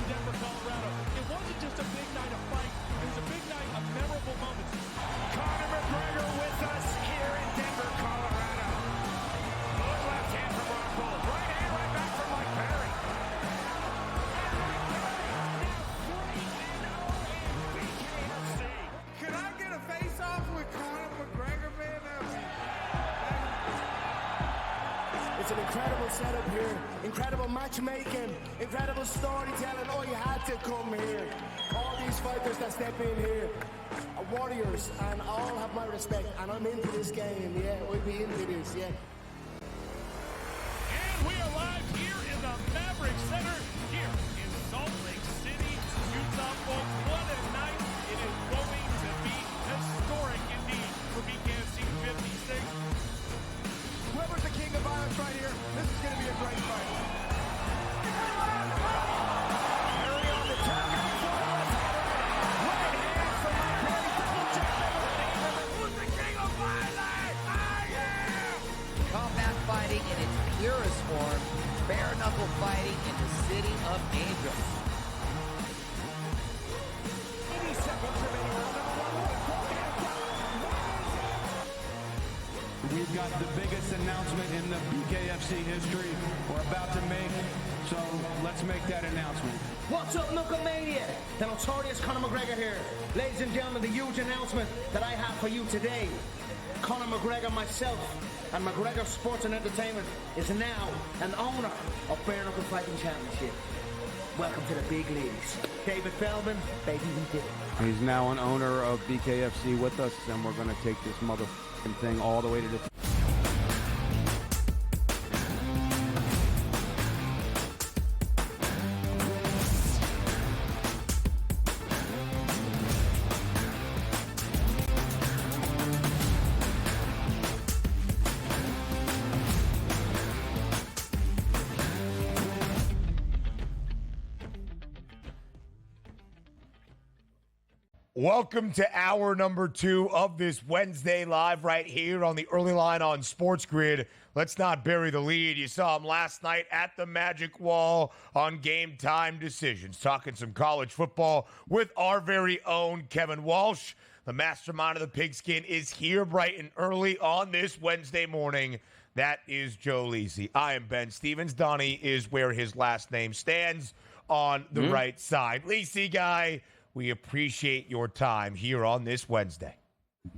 Denver, Colorado. It wasn't just a big night of fight. It was a big night of memorable moments. Conor McGregor with us here in Denver, Colorado. Good left hand from Rockhold. Right hand right back from Mike Perry. Can I get a face-off with Conor McGregor, man? It's an incredible setup here, incredible matchmaking, incredible storytelling. Oh, you had to come here. All these fighters that step in here are warriors, and all have my respect. And I'm into this game, yeah. We'll be into this, yeah. And we are live here in the Maverick Center, here in Salt Lake City, Utah, folks. What a night. It is going to be historic indeed for BKFC 56. Whoever's the king of violence right here, this is going to be a great fight. Perry on the turn. Right hand from Mike Perry. Double check. Who's the king of violence? I am! Combat fighting in its purest form, bare knuckle fighting in the city of angels. 80 seconds remaining. We've got the biggest announcement in the BKFC history we're about to make, so let's make that announcement. What's up, Knucklemania? The notorious Conor McGregor here. Ladies and gentlemen, the huge announcement that I have for you today. Conor McGregor, myself, and McGregor Sports and Entertainment is now an owner of Bare Knuckle Fighting Championship. Welcome to the big leagues. David Feldman, baby, we did it. He's now an owner of BKFC with us, and we're going to take this motherfucking thing all the way to the... Welcome to hour number 2 of this Wednesday live right here on the early line on SportsGrid. Let's not bury the lead. You saw him last night at the Magic Wall on Game Time Decisions, talking some college football with our very own Kevin Walsh. The mastermind of the Pigskin is here bright and early on this Wednesday morning. That is Joe Lisi. I am Ben Stevens. Donnie is where his last name stands on the right side. Lisi guy, we appreciate your time here on this Wednesday.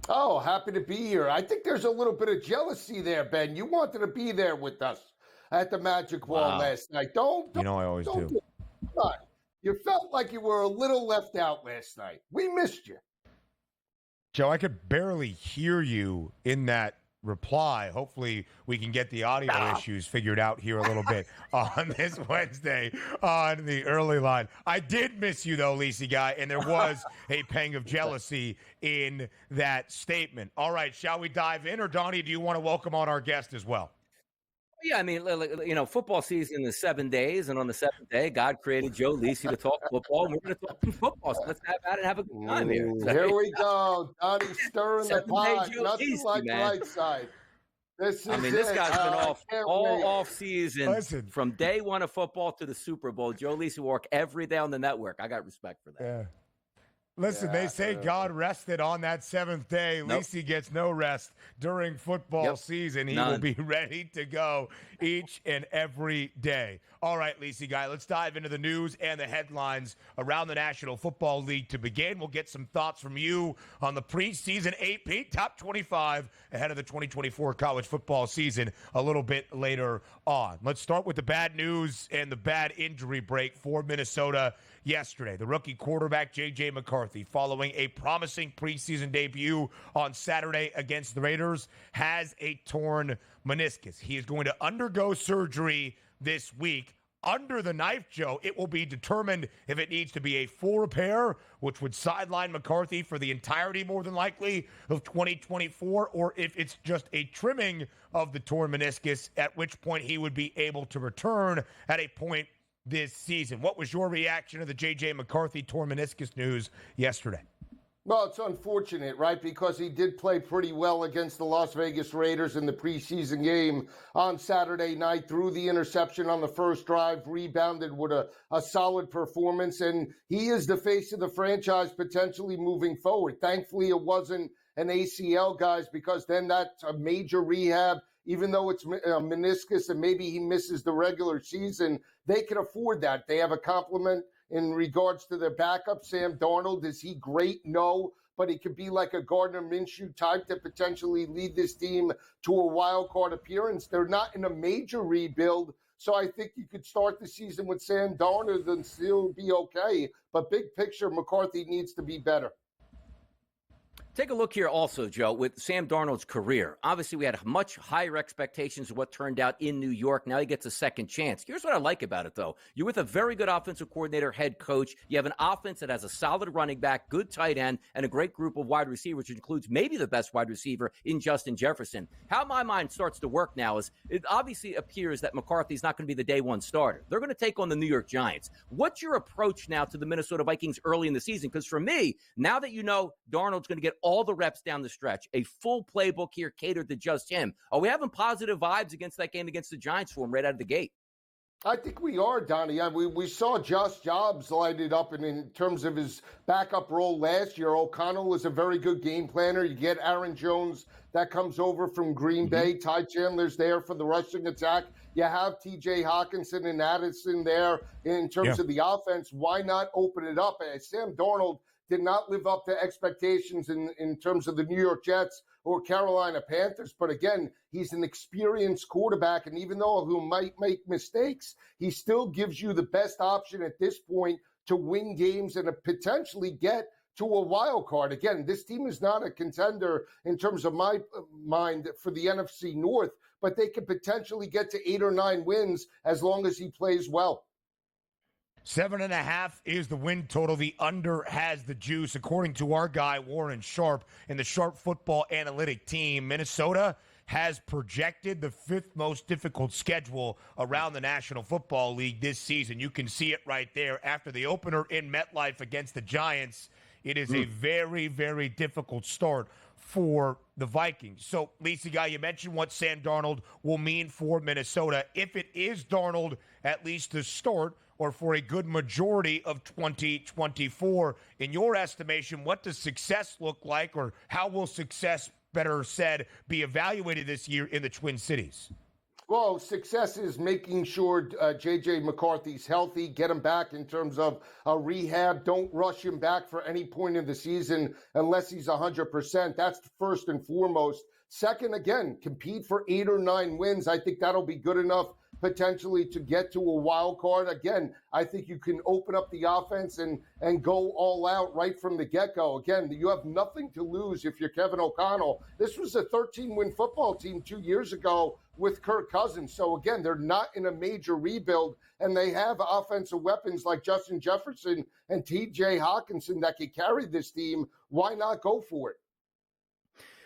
Oh, happy to be here. I think there's a little bit of jealousy there, Ben. You wanted to be there with us at the Magic Wall last night. Don't I always do. Come on. You felt like you were a little left out last night. We missed you. Joe, I could barely hear you in that reply. Hopefully we can get the audio issues figured out here a little bit on this Wednesday on the early line. I did miss you though, Lisi guy, and there was a pang of jealousy in that statement. All right, shall we dive in, or Donnie, do you want to welcome on our guest as well? Yeah, I mean, you know, football season is 7 days, and on the 7th day, God created Joe Lisi to talk football, and we're going to talk some football. So let's have at it and have a good time here. Here we go. Donnie stirring the 7th day pot. Joe Nothing Lisi, like man. right side. This is This it. guy's been off all wait. off season. Listen. From day one of football to the Super Bowl. Joe Lisi work every day on the network. I got respect for that. Yeah. Listen, they say God rested on that 7th day. Nope. Lisi gets no rest during football season. He will be ready to go each and every day. All right, Lisi guy, let's dive into the news and the headlines around the National Football League to begin. We'll get some thoughts from you on the preseason AP top 25 ahead of the 2024 college football season a little bit later on. Let's start with the bad news and the bad injury break for Minnesota yesterday. The rookie quarterback J.J. McCarthy, following a promising preseason debut on Saturday against the Raiders, has a torn meniscus. He is going to undergo surgery this week. Under the knife, Joe, it will be determined if it needs to be a full repair, which would sideline McCarthy for the entirety, more than likely, of 2024, or if it's just a trimming of the torn meniscus, at which point he would be able to return at a point this season. What was your reaction to the J.J. McCarthy torn meniscus news yesterday? Well, it's unfortunate, right? Because he did play pretty well against the Las Vegas Raiders in the preseason game on Saturday night, threw the interception on the first drive, rebounded with a solid performance, and he is the face of the franchise potentially moving forward. Thankfully, it wasn't an ACL, guys, because then that's a major rehab. Even though it's meniscus and maybe he misses the regular season, they can afford that. They have a complement in regards to their backup, Sam Darnold. Is he great? No, but he could be like a Gardner Minshew type to potentially lead this team to a wild card appearance. They're not in a major rebuild, so I think you could start the season with Sam Darnold and still be okay. But big picture, McCarthy needs to be better. Take a look here also, Joe, with Sam Darnold's career. Obviously, we had much higher expectations of what turned out in New York. Now he gets a second chance. Here's what I like about it, though. You're with a very good offensive coordinator, head coach. You have an offense that has a solid running back, good tight end, and a great group of wide receivers, which includes maybe the best wide receiver in Justin Jefferson. How my mind starts to work now is it obviously appears that McCarthy's not going to be the day one starter. They're going to take on the New York Giants. What's your approach now to the Minnesota Vikings early in the season? Because for me, now that you know Darnold's going to get all the reps down the stretch, a full playbook here catered to just him, are we having positive vibes against that game against the Giants for him right out of the gate? I think we are, Donnie. We saw Josh Jobs light it up in terms of his backup role last year. O'Connell is a very good game planner. You get Aaron Jones that comes over from Green Bay. Ty Chandler's there for the rushing attack. You have T.J. Hawkinson and Addison there in terms of the offense. Why not open it up? Sam Darnold did not live up to expectations in terms of the New York Jets or Carolina Panthers. But again, he's an experienced quarterback, and even though he might make mistakes, he still gives you the best option at this point to win games and to potentially get to a wild card. Again, this team is not a contender in terms of my mind for the NFC North, but they could potentially get to 8 or 9 wins as long as he plays well. 7.5 is the win total. The under has the juice. According to our guy, Warren Sharp, and the Sharp Football Analytic team, Minnesota has projected the 5th most difficult schedule around the National Football League this season. You can see it right there. After the opener in MetLife against the Giants, it is a very, very difficult start for the Vikings. So, Lisi, guy, you mentioned what Sam Darnold will mean for Minnesota. If it is Darnold, at least to start, or for a good majority of 2024, in your estimation, what does success look like, or how will success, better said, be evaluated this year in the Twin Cities? Well, success is making sure J.J. McCarthy's healthy, get him back in terms of rehab. Don't rush him back for any point of the season unless he's 100%. That's first and foremost. Second, again, compete for 8 or 9 wins. I think that'll be good enough potentially to get to a wild card. Again, I think you can open up the offense and go all out right from the get-go. Again, you have nothing to lose if you're Kevin O'Connell. This was a 13-win football team 2 years ago with Kirk Cousins. So again, they're not in a major rebuild, and they have offensive weapons like Justin Jefferson and T.J. Hawkinson that can carry this team. Why not go for it?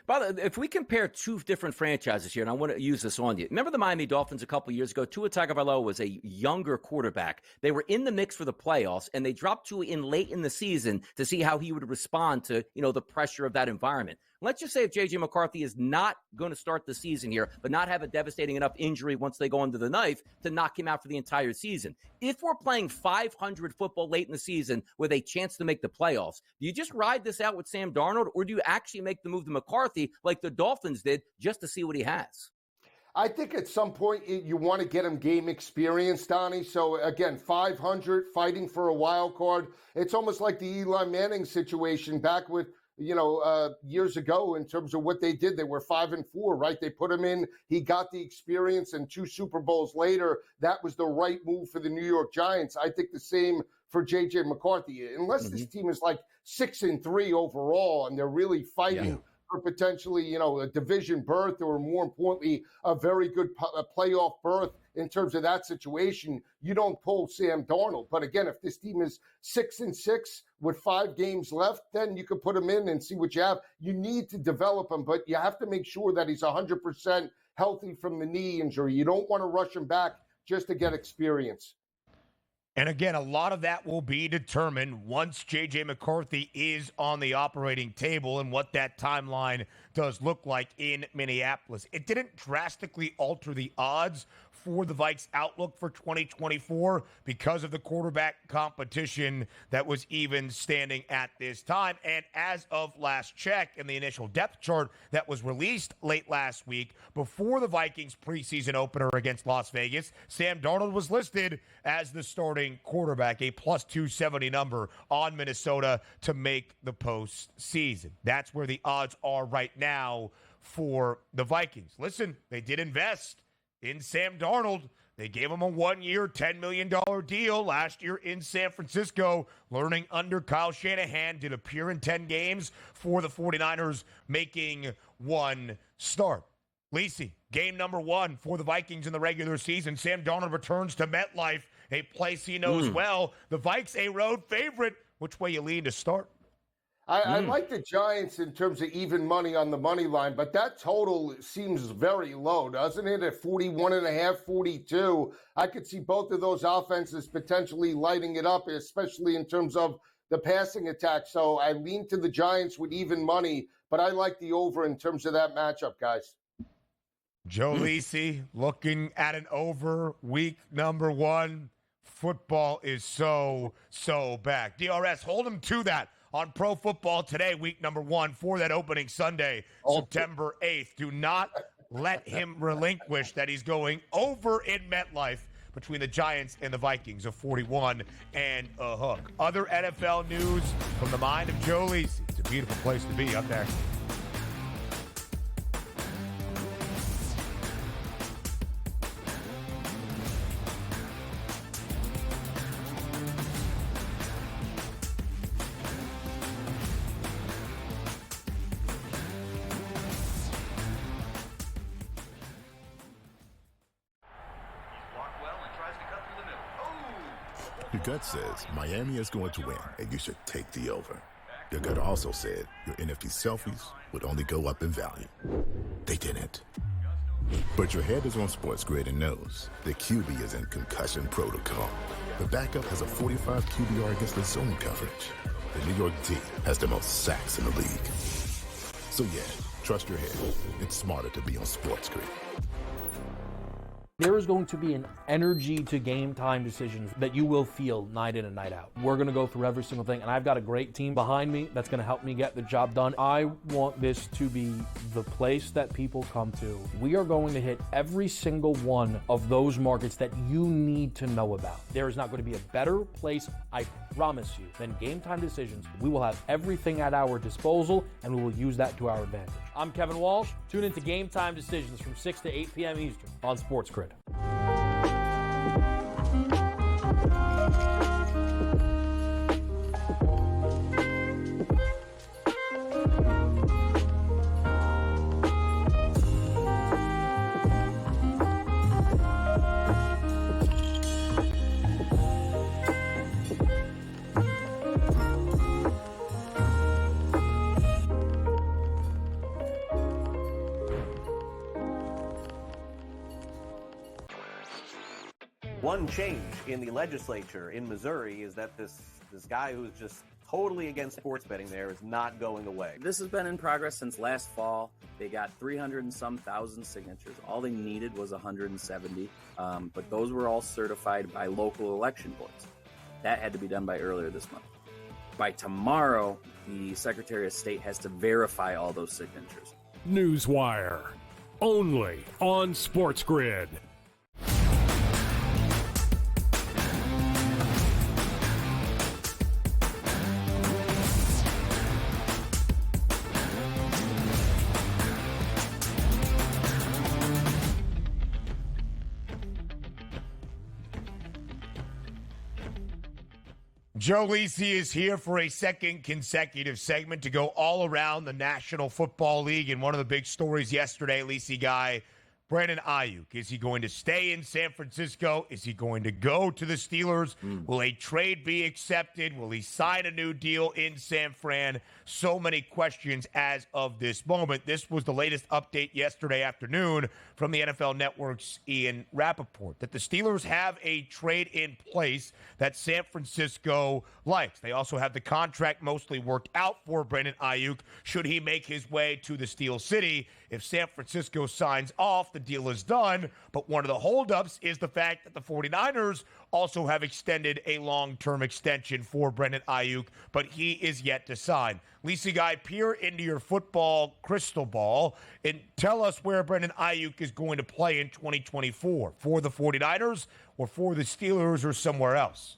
By the way, if we compare two different franchises here, and I want to use this on you. Remember the Miami Dolphins a couple years ago? Tua Tagovailoa was a younger quarterback. They were in the mix for the playoffs, and they dropped Tua in late in the season to see how he would respond to, the pressure of that environment. Let's just say if J.J. McCarthy is not going to start the season here, but not have a devastating enough injury once they go under the knife to knock him out for the entire season. If we're playing 500 football late in the season with a chance to make the playoffs, do you just ride this out with Sam Darnold, or do you actually make the move to McCarthy like the Dolphins did just to see what he has? I think at some point you want to get him game experience, Donnie. So again, 500, fighting for a wild card. It's almost like the Eli Manning situation back with, years ago in terms of what they did. They were 5-4, right? They put him in. He got the experience, and 2 Super Bowls later, that was the right move for the New York Giants. I think the same for J.J. McCarthy. Unless this team is like 6-3 overall, and they're really fighting for potentially, a division berth, or more importantly, a very good playoff berth in terms of that situation, you don't pull Sam Darnold. But again, if this team is 6-6 with 5 games left, then you can put him in and see what you have. You need to develop him, but you have to make sure that he's 100% healthy from the knee injury. You don't want to rush him back just to get experience. And again, a lot of that will be determined once J.J. McCarthy is on the operating table and what that timeline does look like in Minneapolis. It didn't drastically alter the odds for the Vikes' outlook for 2024 because of the quarterback competition that was even standing at this time. And as of last check in the initial depth chart that was released late last week, before the Vikings preseason opener against Las Vegas, Sam Darnold was listed as the starting quarterback, a plus 270 number on Minnesota to make the postseason. That's where the odds are right now for the Vikings. Listen, they did invest in Sam Darnold. They gave him a 1-year, $10 million deal last year in San Francisco, learning under Kyle Shanahan, did appear in 10 games for the 49ers, making one start. Lisi, game number 1 for the Vikings in the regular season. Sam Darnold returns to MetLife, a place he knows well. The Vikes, a road favorite. Which way you lean to start? I like the Giants in terms of even money on the money line, but that total seems very low, doesn't it? At 41.5, 42. I could see both of those offenses potentially lighting it up, especially in terms of the passing attack. So I lean to the Giants with even money, but I like the over in terms of that matchup, guys. Joe Lisi looking at an over week number 1. Football is so back. DRS, hold him to that on Pro Football Today, week number 1 for that opening Sunday, September 8th. Do not let him relinquish that he's going over in MetLife between the Giants and the Vikings of 41 and a hook. Other NFL news from the mind of Joe Lisi. It's a beautiful place to be up there. Your gut says Miami is going to win, and you should take the over. Your gut also said your NFT selfies would only go up in value. They didn't. But your head is on SportsGrid and knows the QB is in concussion protocol. The backup has a 45 QBR against the zone coverage. The New York D has the most sacks in the league. So yeah, trust your head. It's smarter to be on SportsGrid. There is going to be an energy to game time decisions that you will feel night in and night out. We're going to go through every single thing, and I've got a great team behind me that's going to help me get the job done. I want this to be the place that people come to. We are going to hit every single one of those markets that you need to know about. There is not going to be a better place, I promise you, than Game Time Decisions. We will have everything at our disposal, and we will use that to our advantage. I'm Kevin Walsh. Tune into Game Time Decisions from 6 to 8 p.m. Eastern on SportsGrid. One change in the legislature in Missouri is that this guy who's just totally against sports betting there is not going away. This has been in progress since last fall. They got 300 and some thousand signatures. All they needed was 170, but those were all certified by local election boards. That had to be done by earlier this month. By tomorrow, the Secretary of State has to verify all those signatures. Newswire, only on SportsGrid. Joe Lisi is here for a second consecutive segment to go all around the National Football League. And one of the big stories yesterday, Lisi guy, Brandon Ayuk, is he going to stay in San Francisco? Is he going to go to the Steelers? Will a trade be accepted? Will he sign a new deal in San Fran? So many questions as of this moment. This was the latest update yesterday afternoon from the NFL Network's Ian Rappaport, that the Steelers have a trade in place that San Francisco likes. They also have the contract mostly worked out for Brandon Ayuk should he make his way to the Steel City. If San Francisco signs off, the deal is done. But one of the holdups is the fact that the 49ers also have extended a long-term extension for Brandon Ayuk, but he is yet to sign. Lisi, guy, peer into your football crystal ball and tell us where Brandon Ayuk is going to play in 2024, for the 49ers or for the Steelers or somewhere else.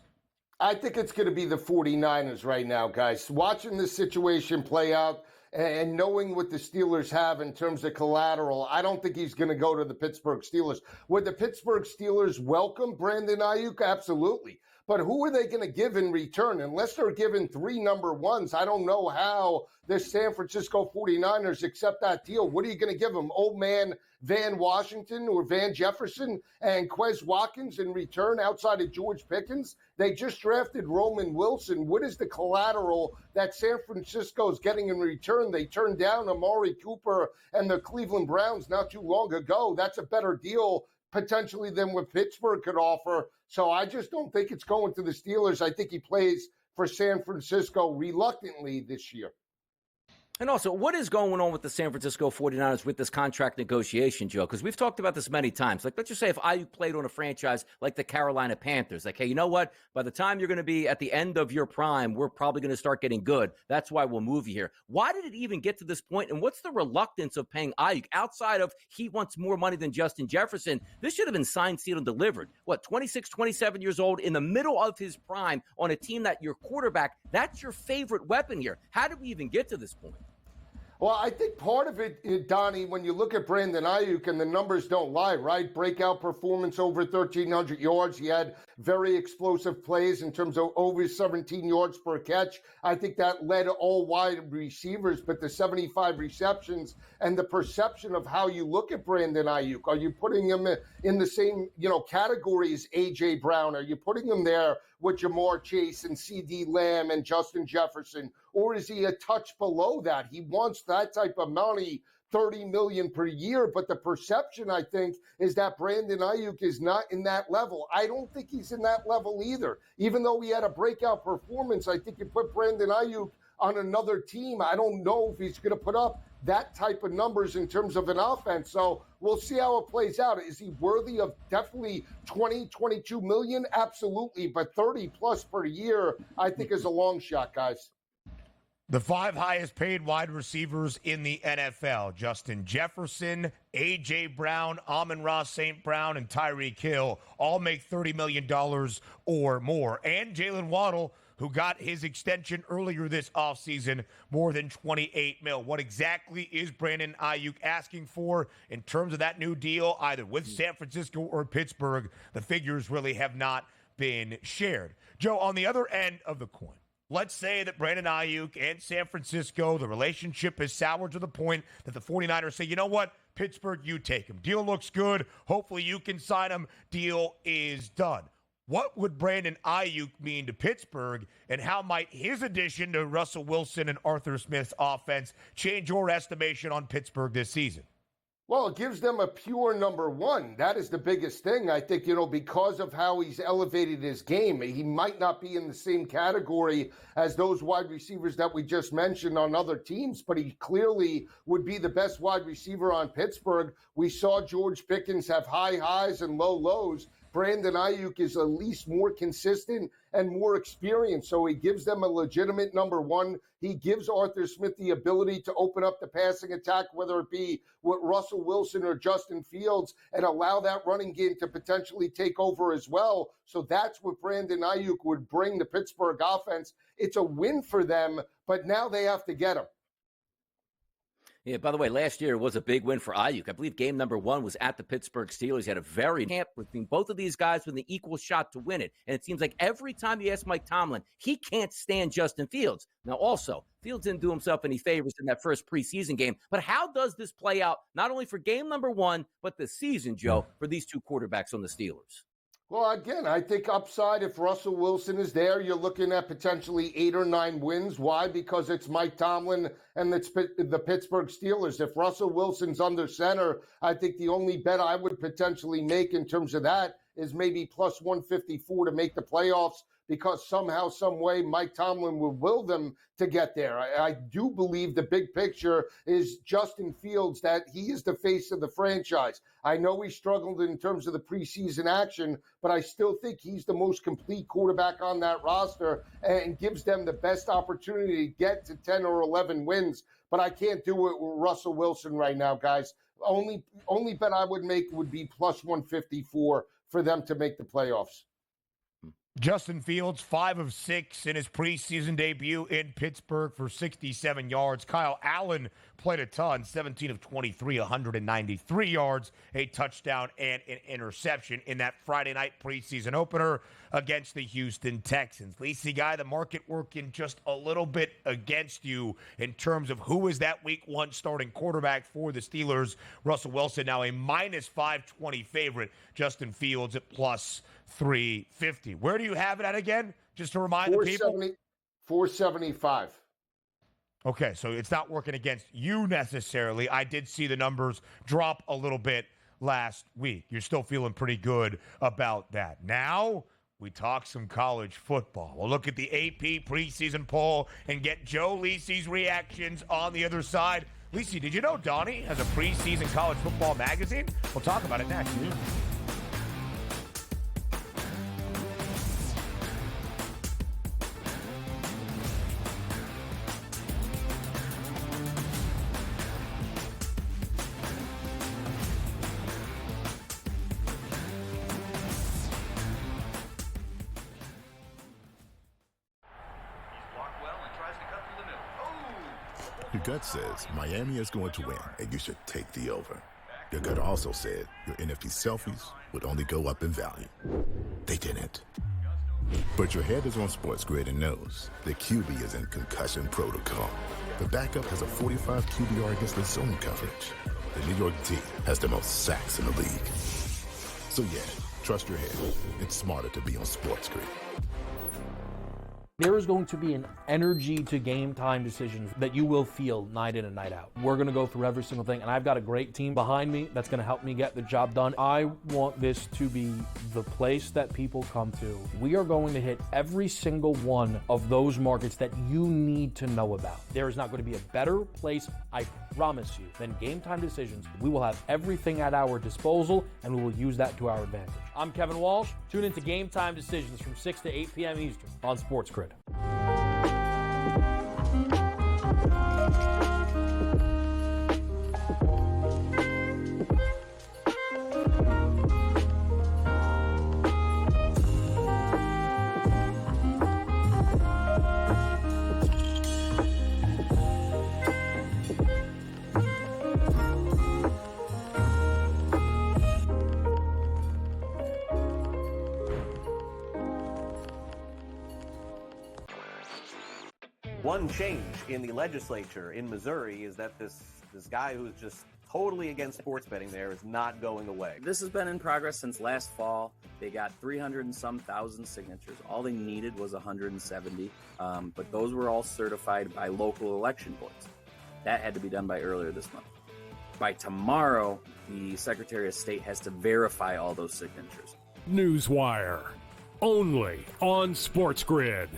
I think it's going to be the 49ers right now, guys. Watching this situation play out and knowing what the Steelers have in terms of collateral, I don't think he's going to go to the Pittsburgh Steelers. Would the Pittsburgh Steelers welcome Brandon Ayuk? Absolutely. But who are they going to give in return? Unless they're given 3 number ones, I don't know how the San Francisco 49ers accept that deal. What are you going to give them? Old man Van Washington or Van Jefferson and Quez Watkins in return outside of George Pickens? They just drafted Roman Wilson. What is the collateral that San Francisco is getting in return? They turned down Amari Cooper and the Cleveland Browns not too long ago. That's a better deal potentially than what Pittsburgh could offer. So I just don't think it's going to the Steelers. I think he plays for San Francisco reluctantly this year. And also, what is going on with the San Francisco 49ers with this contract negotiation, Joe? Because we've talked about this many times. Like, let's just say if Ayuk played on a franchise like the Carolina Panthers, like, hey, you know what? By the time you're going to be at the end of your prime, we're probably going to start getting good. That's why we'll move you here. Why did it even get to this point? And what's the reluctance of paying Ayuk outside of he wants more money than Justin Jefferson? This should have been signed, sealed, and delivered. 26, 27 years old, in the middle of his prime on a team that your quarterback, that's your favorite weapon here. How did we even get to this point? Well, I think part of it, Donnie, when you look at Brandon Ayuk, and the numbers don't lie, right? Breakout performance over 1,300 yards. He had very explosive plays in terms of over 17 yards per catch. I think that led all wide receivers, but the 75 receptions and the perception of how you look at Brandon Ayuk. Are you putting him in the same, category as A.J. Brown? Are you putting him there with Jamar Chase and C.D. Lamb and Justin Jefferson? Or is he a touch below that? He wants that type of money, $30 million per year. But the perception, I think, is that Brandon Ayuk is not in that level. I don't think he's in that level either. Even though he had a breakout performance, I think you put Brandon Ayuk on another team, I don't know if he's going to put up that type of numbers in terms of an offense. So we'll see how it plays out. Is he worthy of definitely 20, 22 million? Absolutely. But 30 plus per year, I think, is a long shot, guys. The 5 highest paid wide receivers in the NFL, Justin Jefferson, A.J. Brown, Amon-Ra St. Brown, and Tyreek Hill, all make $30 million or more. And Jalen Waddle, who got his extension earlier this offseason, more than $28 million. What exactly is Brandon Ayuk asking for in terms of that new deal, either with San Francisco or Pittsburgh? The figures really have not been shared. Joe, on the other end of the coin, let's say that Brandon Ayuk and San Francisco, the relationship is soured to the point that the 49ers say, you know what, Pittsburgh, you take him. Deal looks good. Hopefully you can sign him. Deal is done. What would Brandon Ayuk mean to Pittsburgh, and how might his addition to Russell Wilson and Arthur Smith's offense change your estimation on Pittsburgh this season? Well, it gives them a pure number one. That is the biggest thing. I think, because of how he's elevated his game, he might not be in the same category as those wide receivers that we just mentioned on other teams, but he clearly would be the best wide receiver on Pittsburgh. We saw George Pickens have high highs and low lows. Brandon Ayuk is at least more consistent and more experienced, so he gives them a legitimate number one. He gives Arthur Smith the ability to open up the passing attack, whether it be with Russell Wilson or Justin Fields, and allow that running game to potentially take over as well. So that's what Brandon Ayuk would bring the Pittsburgh offense. It's a win for them, but now they have to get him. Yeah, by the way, last year was a big win for Ayuk. I believe game number 1 was at the Pittsburgh Steelers. He had a very camp between both of these guys with an equal shot to win it. And it seems like every time you ask Mike Tomlin, he can't stand Justin Fields. Now, also, Fields didn't do himself any favors in that first preseason game. But how does this play out, not only for game number 1, but the season, Joe, for these two quarterbacks on the Steelers? Well, again, I think upside, if Russell Wilson is there, you're looking at potentially 8 or 9 wins. Why? Because it's Mike Tomlin and it's the Pittsburgh Steelers. If Russell Wilson's under center, I think the only bet I would potentially make in terms of that is maybe plus 154 to make the playoffs, because somehow, some way, Mike Tomlin will will them to get there. I do believe the big picture is Justin Fields, that he is the face of the franchise. I know he struggled in terms of the preseason action, but I still think he's the most complete quarterback on that roster and gives them the best opportunity to get to 10 or 11 wins. But I can't do it with Russell Wilson right now, guys. Only bet I would make would be plus 154 for them to make the playoffs. Justin Fields, 5 of 6 in his preseason debut in Pittsburgh for 67 yards. Kyle Allen played a ton, 17 of 23, 193 yards, a touchdown and an interception in that Friday night preseason opener against the Houston Texans. Lisi, guy, the market working just a little bit against you in terms of who is that week 1 starting quarterback for the Steelers. Russell Wilson now a minus 520 favorite. Justin Fields at plus 350. Where do you have it at again? Just to remind the people. 475. Okay, so it's not working against you necessarily. I did see the numbers drop a little bit last week. You're still feeling pretty good about that. Now we talk some college football. We'll look at the AP preseason poll and get Joe Lisi's reactions on the other side. Lisi, did you know Donnie has a preseason college football magazine? We'll talk about it next. Your gut says Miami is going to win, and you should take the over. Your gut also said your NFT selfies would only go up in value. They didn't. But your head is on SportsGrid and knows the QB is in concussion protocol. The backup has a 45 QBR against the zone coverage. The New York D has the most sacks in the league. So yeah, trust your head. It's smarter to be on SportsGrid. There is going to be an energy to game time decisions that you will feel night in and night out. We're going to go through every single thing, and I've got a great team behind me that's going to help me get the job done. I want this to be the place that people come to. We are going to hit every single one of those markets that you need to know about. There is not going to be a better place, I promise you, than Game Time Decisions. We will have everything at our disposal, and we will use that to our advantage. I'm Kevin Walsh. Tune into Game Time Decisions from 6 to 8 p.m. Eastern on SportsGrid. One change in the legislature in Missouri is that this guy who's just totally against sports betting there is not going away. This has been in progress since last fall. They got 300 and some thousand signatures. All they needed was 170, but those were all certified by local election boards. That had to be done by earlier this month. By tomorrow, the Secretary of State has to verify all those signatures. Newswire, only on SportsGrid.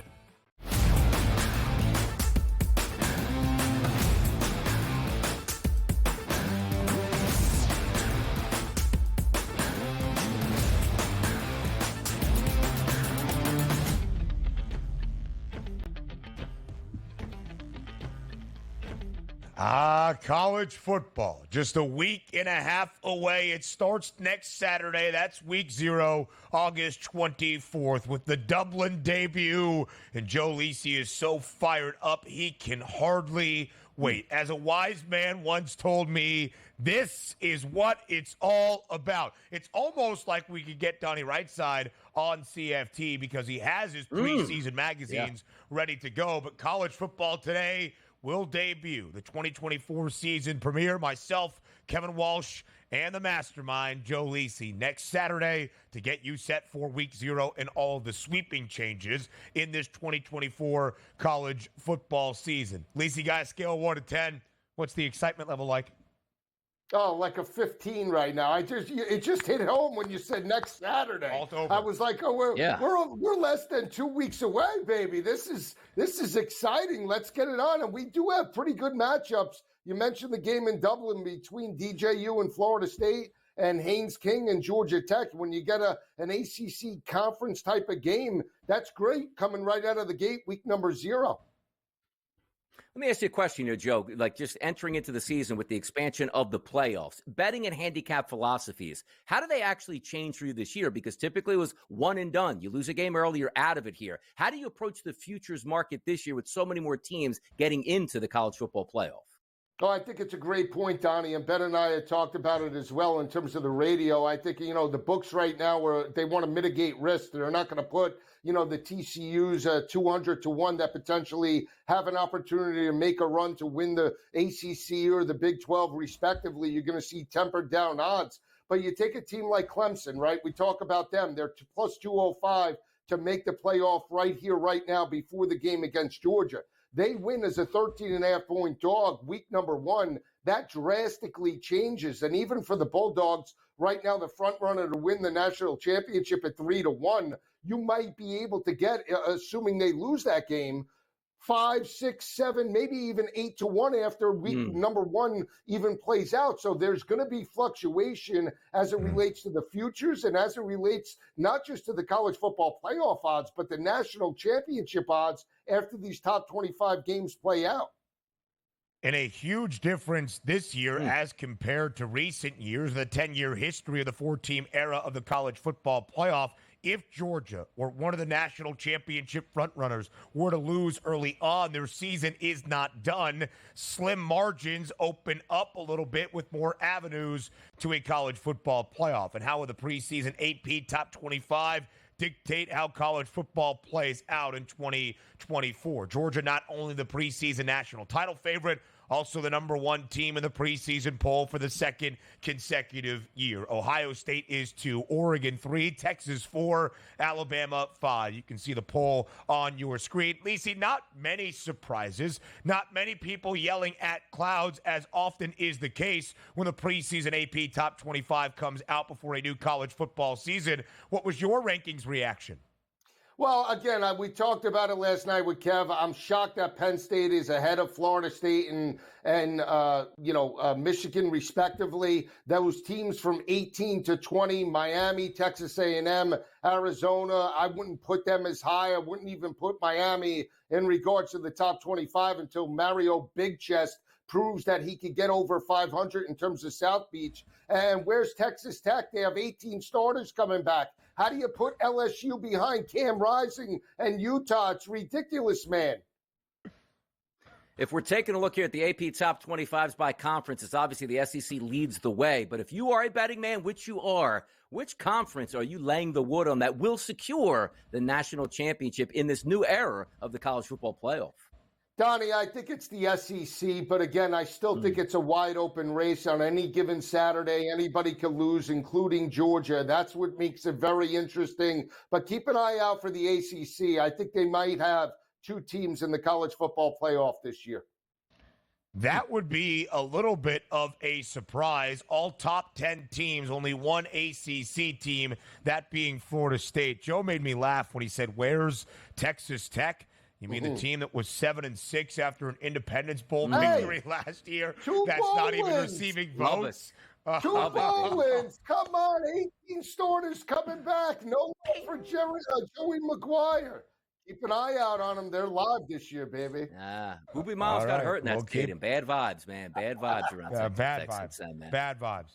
College football, just a week and a half away. It starts next Saturday. That's week 0, August 24th, with the Dublin debut. And Joe Lisi is so fired up, he can hardly wait. As a wise man once told me, this is what it's all about. It's almost like we could get Donnie Rightside on CFT because he has his preseason magazines ready to go. But college football today will debut the 2024 season premiere. Myself, Kevin Walsh, and the mastermind, Joe Lisi, next Saturday to get you set for week 0 and all the sweeping changes in this 2024 college football season. Lisi, guys, scale of 1 to 10. What's the excitement level like? Oh, like a 15 right now. It just hit home when you said next Saturday. All over. I was like, oh, we're less than 2 weeks away, baby. This is exciting. Let's get it on. And we do have pretty good matchups. You mentioned the game in Dublin between DJU and Florida State and Haynes King and Georgia Tech. When you get an ACC conference type of game, that's great coming right out of the gate, week number 0. Let me ask you a question here, Joe. Like just entering into the season with the expansion of the playoffs, betting and handicap philosophies, how do they actually change for you this year? Because typically it was one and done. You lose a game early, you're out of it here. How do you approach the futures market this year with so many more teams getting into the college football playoff? Oh, I think it's a great point, Donnie, and Ben and I had talked about it as well in terms of the radio. I think, the books right now they want to mitigate risk. They're not going to put, the TCUs 200-1 that potentially have an opportunity to make a run to win the ACC or the Big 12 respectively. You're going to see tempered down odds. But you take a team like Clemson, right? We talk about them. They're plus 205 to make the playoff right here, right now before the game against Georgia. They win as a 13.5-point dog week number 1. That drastically changes. And even for the Bulldogs, right now, the front runner to win the national championship at 3-1, you might be able to get, assuming they lose that game, 5, 6, 7, maybe even 8-1 after week number 1 even plays out. So there's going to be fluctuation as it relates to the futures and as it relates not just to the college football playoff odds, but the national championship odds after these top 25 games play out. And a huge difference this year as compared to recent years, the 10-year history of the 4-team era of the college football playoff. If Georgia or one of the national championship frontrunners were to lose early on, their season is not done. Slim margins open up a little bit with more avenues to a college football playoff. And how will the preseason AP top 25 dictate how college football plays out in 2024? Georgia, not only the preseason national title favorite, also the number 1 team in the preseason poll for the second consecutive year. Ohio State is 2, Oregon 3, Texas 4, Alabama 5. You can see the poll on your screen. Lisi, not many surprises, not many people yelling at clouds as often is the case when the preseason AP top 25 comes out before a new college football season. What was your rankings reaction? Well, again, we talked about it last night with Kev. I'm shocked that Penn State is ahead of Florida State and Michigan, respectively. Those teams from 18 to 20, Miami, Texas A&M, Arizona, I wouldn't put them as high. I wouldn't even put Miami in regards to the top 25 until Mario Big Chest proves that he could get over 500 in terms of South Beach. And where's Texas Tech? They have 18 starters coming back. How do you put LSU behind Cam Rising and Utah? It's ridiculous, man. If we're taking a look here at the AP top 25s by conference, it's obviously the SEC leads the way. But if you are a betting man, which you are, which conference are you laying the wood on that will secure the national championship in this new era of the college football playoff? Donnie, I think it's the SEC, but again, I still think it's a wide open race on any given Saturday. Anybody can lose, including Georgia. That's what makes it very interesting. But keep an eye out for the ACC. I think they might have 2 teams in the college football playoff this year. That would be a little bit of a surprise. All top 10 teams, only one ACC team, that being Florida State. Joe made me laugh when he said, "Where's Texas Tech?" You mean the team that was 7-6 after an Independence Bowl victory last year? That's not even receiving votes. 2 bowl wins. Come on, 18 starters coming back. No more for Joey McGuire. Keep an eye out on them. They're live this year, baby. Boobie Miles got hurt in that stadium. Bad vibes, man. Bad vibes around bad Texas. Vibes. Bad vibes.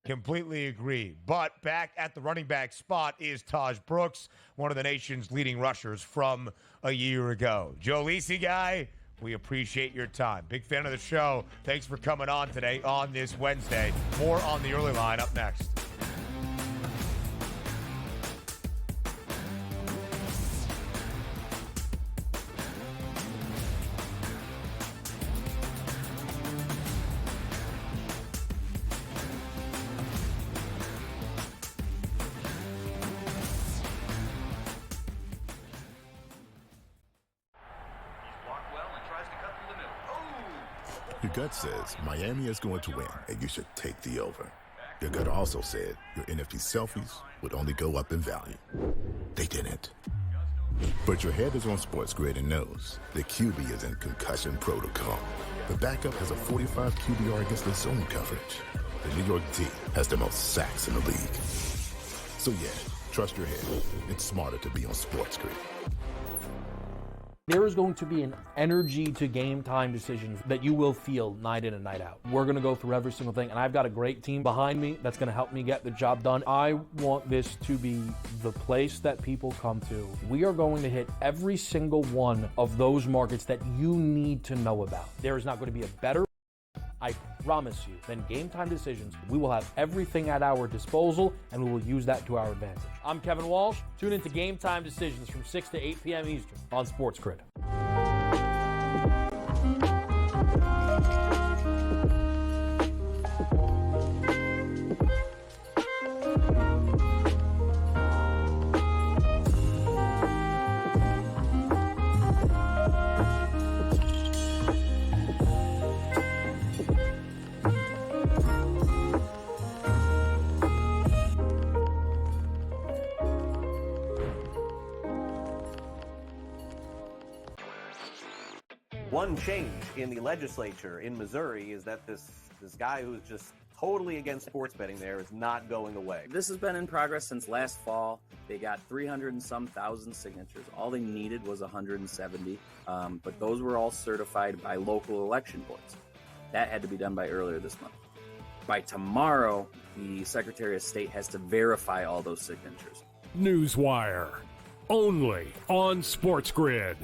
Completely agree. But back at the running back spot is Taj Brooks, one of the nation's leading rushers from a year ago. Joe Lisi guy, we appreciate your time. Big fan of the show. Thanks for coming on today on this Wednesday. More on the early line up next. Your gut says Miami is going to win, and you should take the over. Your gut also said your NFT selfies would only go up in value. They didn't. But your head is on SportsGrid and knows the QB is in concussion protocol. The backup has a 45 QBR against the zone coverage. The New York D has the most sacks in the league. So yeah, trust your head. It's smarter to be on SportsGrid. There is going to be an energy to game time decisions that you will feel night in and night out. We're going to go through every single thing, and I've got a great team behind me that's going to help me get the job done. I want this to be the place that people come to. We are going to hit every single one of those markets that you need to know about. There is not going to be a better, I promise you, than game time decisions. We will have everything at our disposal, and we will use that to our advantage. I'm Kevin Walsh. Tune into Game Time Decisions from 6 to 8 p.m. Eastern on SportsGrid. One change in the legislature in Missouri is that this guy who's just totally against sports betting there is not going away. This has been in progress since last fall. They got 300 and some thousand signatures. All they needed was 170, but those were all certified by local election boards. That had to be done by earlier this month. By tomorrow, the Secretary of State has to verify all those signatures. Newswire, only on SportsGrid.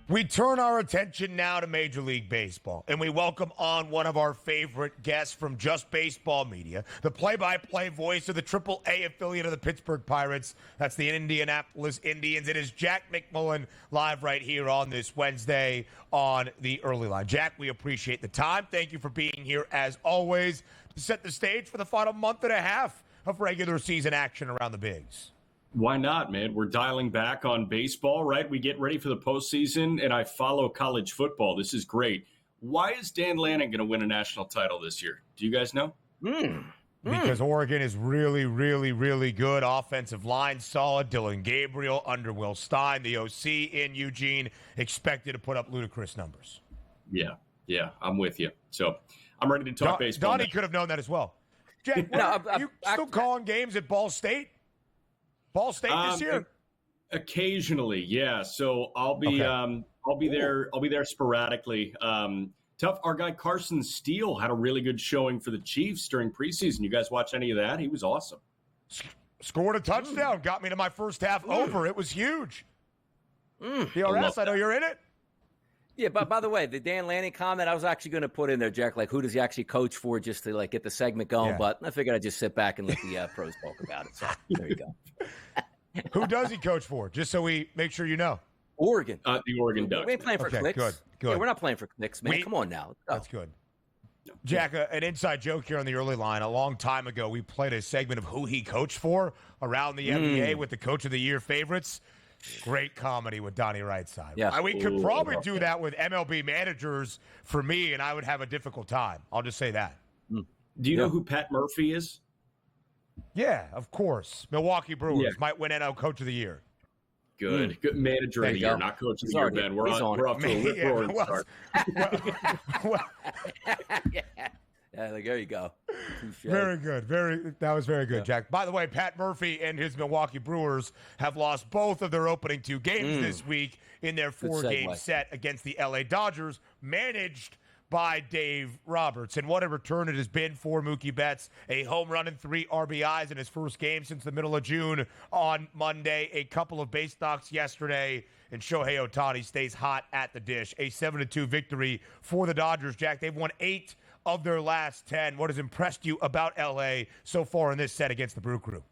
We turn our attention now to Major League Baseball, and we welcome on one of our favorite guests from Just Baseball Media, the play-by-play voice of the Triple-A affiliate of the Pittsburgh Pirates. That's the Indianapolis Indians. It is Jack McMullen live right here on this Wednesday on the Early Line. Jack, we appreciate the time. Thank you for being here, as always, to set the stage for the final month and a half of regular season action around the Bigs. Why not, man? We're dialing back on baseball, right? We get ready for the postseason, and I follow college football. This is great. Why is Dan Lanning going to win a national title this year? Do you guys know? Because Oregon is really, really, really good. Offensive line solid. Dylan Gabriel under Will Stein. The OC in Eugene expected to put up ludicrous numbers. Yeah, I'm with you. So I'm ready to talk baseball. Donnie could have known that as well. Jack, are you still calling games at Ball State? Ball State this year? Occasionally, yeah. So I'll be there. I'll be there sporadically. Tough. Our guy Carson Steele had a really good showing for the Chiefs during preseason. You guys watch any of that? He was awesome. Scored a touchdown. Got me to my first half over. It was huge. DRS, I know you're in it. Yeah, but by the way, the Dan Lanning comment, I was actually going to put in there, Jack, like who does he actually coach for, just to like get the segment going. Yeah. But I figured I'd just sit back and let the pros talk about it. So there you go. Who does he coach for? Just so we make sure you know. Oregon. The Oregon Ducks. We ain't playing for clicks. Good. Yeah, we're not playing for clicks, man. Come on now. That's good. Jack, an inside joke here on the Early Line. A long time ago, we played a segment of who he coached for around the NBA with the Coach of the Year favorites. Great comedy with Donnie Rightside. Yeah. We could probably do that with MLB managers for me, and I would have a difficult time. I'll just say that. Do you know who Pat Murphy is? Yeah, of course. Milwaukee Brewers might win NL Coach of the Year. Good manager of the year, not coach of the year, Ben. We're off to a rip-roaring start. Yeah, there you go. Very good. That was very good, Jack. By the way, Pat Murphy and his Milwaukee Brewers have lost both of their opening 2 games this week in their 4-game set against the LA Dodgers, managed by Dave Roberts. And what a return it has been for Mookie Betts. A home run and 3 RBIs in his first game since the middle of June on Monday. A couple of base knocks yesterday. And Shohei Ohtani stays hot at the dish. A 7-2 victory for the Dodgers, Jack. They've won 8 of their last 10. What has impressed you about LA so far in this set against the Brew Crew?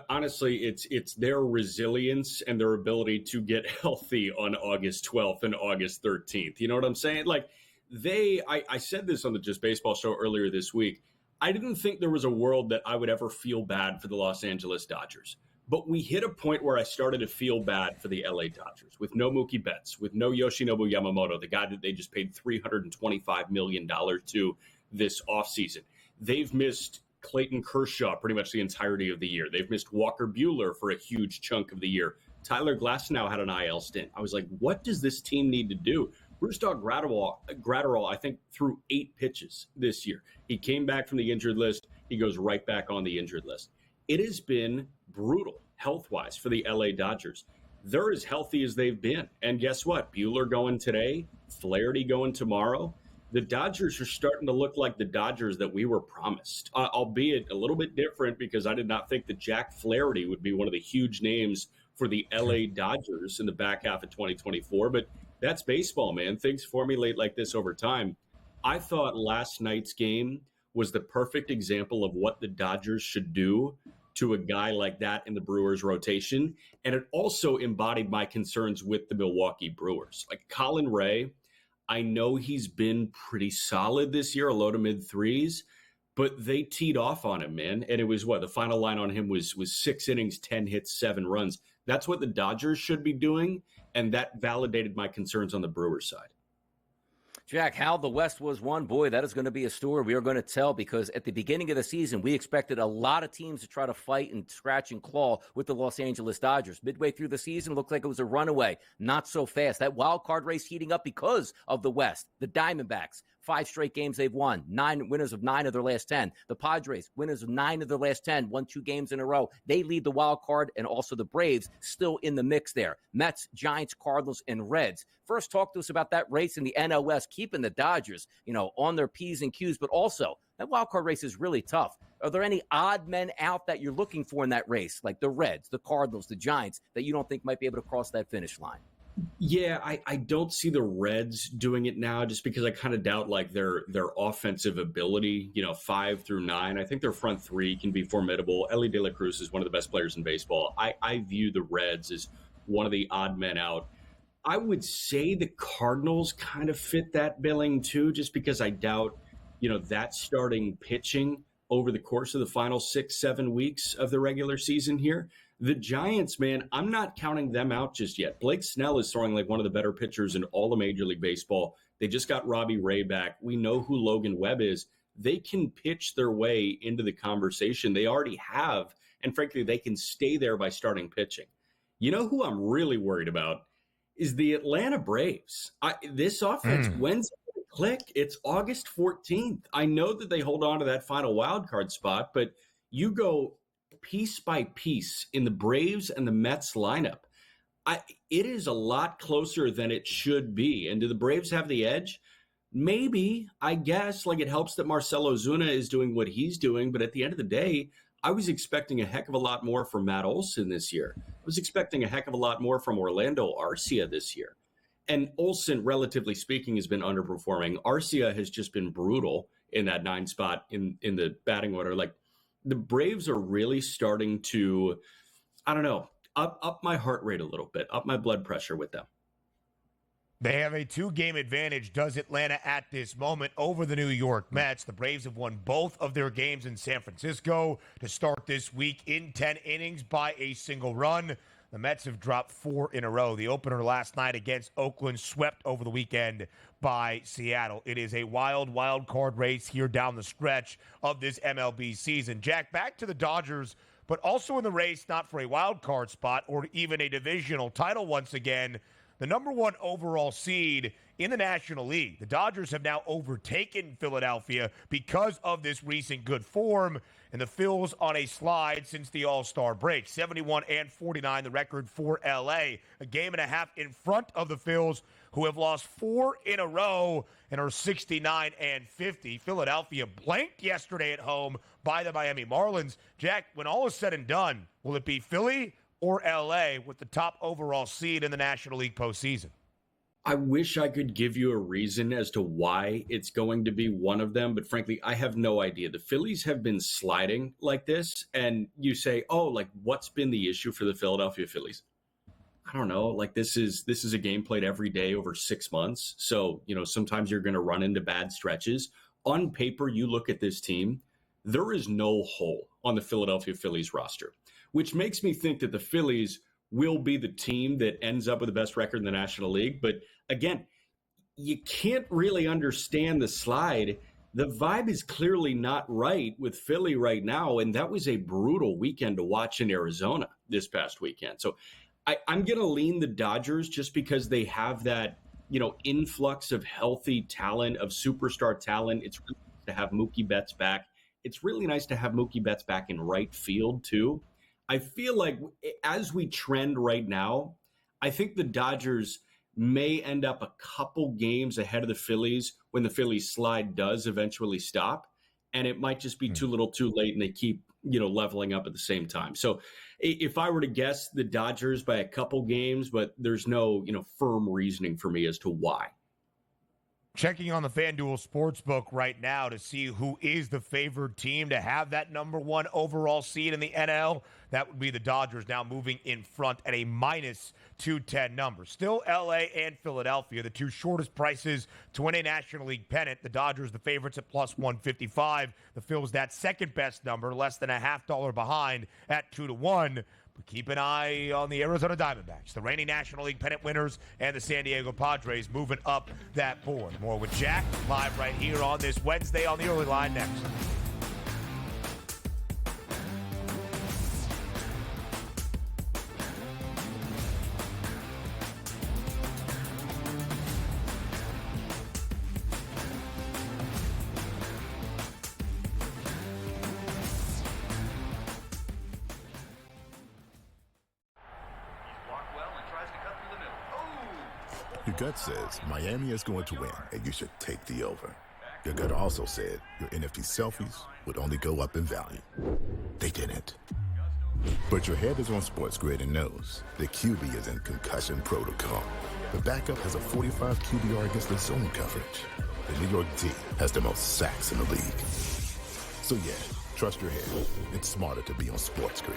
Honestly, it's their resilience and their ability to get healthy on August 12th and August 13th. You know what I'm saying? Like, I said this on the Just Baseball show earlier this week. I didn't think there was a world that I would ever feel bad for the Los Angeles Dodgers. But we hit a point where I started to feel bad for the LA Dodgers with no Mookie Betts, with no Yoshinobu Yamamoto, the guy that they just paid $325 million to this offseason. They've missed Clayton Kershaw pretty much the entirety of the year. They've missed Walker Buehler for a huge chunk of the year. Tyler Glasnow had an IL stint. I was like, what does this team need to do? Bruce Dog Gratterall, I think, threw 8 pitches this year. He came back from the injured list. He goes right back on the injured list. It has been brutal health-wise for the LA Dodgers. They're as healthy as they've been. And guess what? Buehler going today, Flaherty going tomorrow. The Dodgers are starting to look like the Dodgers that we were promised, albeit a little bit different because I did not think that Jack Flaherty would be one of the huge names for the LA Dodgers in the back half of 2024. But that's baseball, man. Things formulate like this over time. I thought last night's game was the perfect example of what the Dodgers should do to a guy like that in the Brewers rotation. And it also embodied my concerns with the Milwaukee Brewers. Like Colin Ray, I know he's been pretty solid this year, a low to mid 3s, but they teed off on him, man. And it was the final line on him was 6 innings, 10 hits, 7 runs. That's what the Dodgers should be doing. And that validated my concerns on the Brewers side. Jack, how the West was won, boy, that is going to be a story we are going to tell because at the beginning of the season, we expected a lot of teams to try to fight and scratch and claw with the Los Angeles Dodgers. Midway through the season, it looked like it was a runaway. Not so fast. That wild card race heating up because of the West. The Diamondbacks, 5 straight games they've won. 9 winners of 9 of their last 10. The Padres, winners of 9 of their last 10, won 2 games in a row. They lead the wild card, and also the Braves still in the mix there. Mets, Giants, Cardinals, and Reds. First, talk to us about that race in the NL West, keeping the Dodgers, on their P's and Q's, but also that wild card race is really tough. Are there any odd men out that you're looking for in that race, like the Reds, the Cardinals, the Giants, that you don't think might be able to cross that finish line? Yeah, I don't see the Reds doing it now just because I kind of doubt their offensive ability, 5 through 9. I think their front 3 can be formidable. Ellie De La Cruz is one of the best players in baseball. I view the Reds as one of the odd men out. I would say the Cardinals kind of fit that billing too, just because I doubt, that starting pitching over the course of the final 6-7 weeks of the regular season here. The Giants, man, I'm not counting them out just yet. Blake Snell is throwing like one of the better pitchers in all of Major League Baseball. They just got Robbie Ray back. We know who Logan Webb is. They can pitch their way into the conversation. They already have, and frankly, they can stay there by starting pitching. You know who I'm really worried about is the Atlanta Braves. This offense, when's it going to click? It's August 14th. I know that they hold on to that final wild card spot, but you go piece by piece in the Braves and the Mets lineup. It is a lot closer than it should be. And do the Braves have the edge? Maybe, I guess. It helps that Marcell Ozuna is doing what he's doing. But at the end of the day, I was expecting a heck of a lot more from Matt Olson this year. I was expecting a heck of a lot more from Orlando Arcia this year. And Olson, relatively speaking, has been underperforming. Arcia has just been brutal in that 9 spot in the batting order. The Braves are really starting to, up my heart rate a little bit, up my blood pressure with them. They have a 2-game advantage, does Atlanta, at this moment over the New York Mets. The Braves have won both of their games in San Francisco to start this week in 10 innings by a single run. The Mets have dropped 4 in a row. The opener last night against Oakland, swept over the weekend by Seattle. It is a wild card race here down the stretch of this MLB season. Jack, back to the Dodgers, but also in the race, not for a wild card spot or even a divisional title once again. the number one overall seed in the National League. The Dodgers have now overtaken Philadelphia because of this recent good form, and the Phils on a slide since the All-Star break. 71-49, the record for LA. A game and a half in front of the Phils, who have lost 4 in a row and are 69-50. Philadelphia blanked yesterday at home by the Miami Marlins. Jack, when all is said and done, will it be Philly or LA with the top overall seed in the National League postseason? I wish I could give you a reason as to why it's going to be one of them, but frankly, I have no idea. The Phillies have been sliding like this, and you say, oh, like, what's been the issue for the Philadelphia Phillies? I don't know. Like, this is a game played every day over 6 months. So, sometimes you're going to run into bad stretches. On paper, you look at this team, there is no hole on the Philadelphia Phillies roster, which makes me think that the Phillies will be the team that ends up with the best record in the National League. But again, you can't really understand the slide. The vibe is clearly not right with Philly right now, and that was a brutal weekend to watch in Arizona this past weekend. So I'm going to lean the Dodgers just because they have that, influx of healthy talent, of superstar talent. It's really nice to have Mookie Betts back. It's really nice to have Mookie Betts back in right field, too. I feel like as we trend right now, I think the Dodgers may end up a couple games ahead of the Phillies when the Phillies slide does eventually stop. And it might just be too little too late and they keep, leveling up at the same time. So if I were to guess, the Dodgers by a couple games, but there's no, firm reasoning for me as to why. Checking on the FanDuel Sportsbook right now to see who is the favored team to have that number one overall seed in the NL. That would be the Dodgers, now moving in front at a minus 210 number. Still LA and Philadelphia, the two shortest prices to win a National League pennant. The Dodgers, the favorites at plus 155. The Phils, that second best number, less than a $0.50 behind at 2-1. But keep an eye on the Arizona Diamondbacks, the reigning National League pennant winners, and the San Diego Padres moving up that board. More with Jack live right here on this Wednesday on the Early Line next. Your gut says Miami is going to win, and you should take the over. Your gut also said your NFT selfies would only go up in value. They didn't. But your head is on SportsGrid and knows the QB is in concussion protocol. The backup has a 45 QBR against the zone coverage. The New York D has the most sacks in the league. So yeah, trust your head. It's smarter to be on SportsGrid.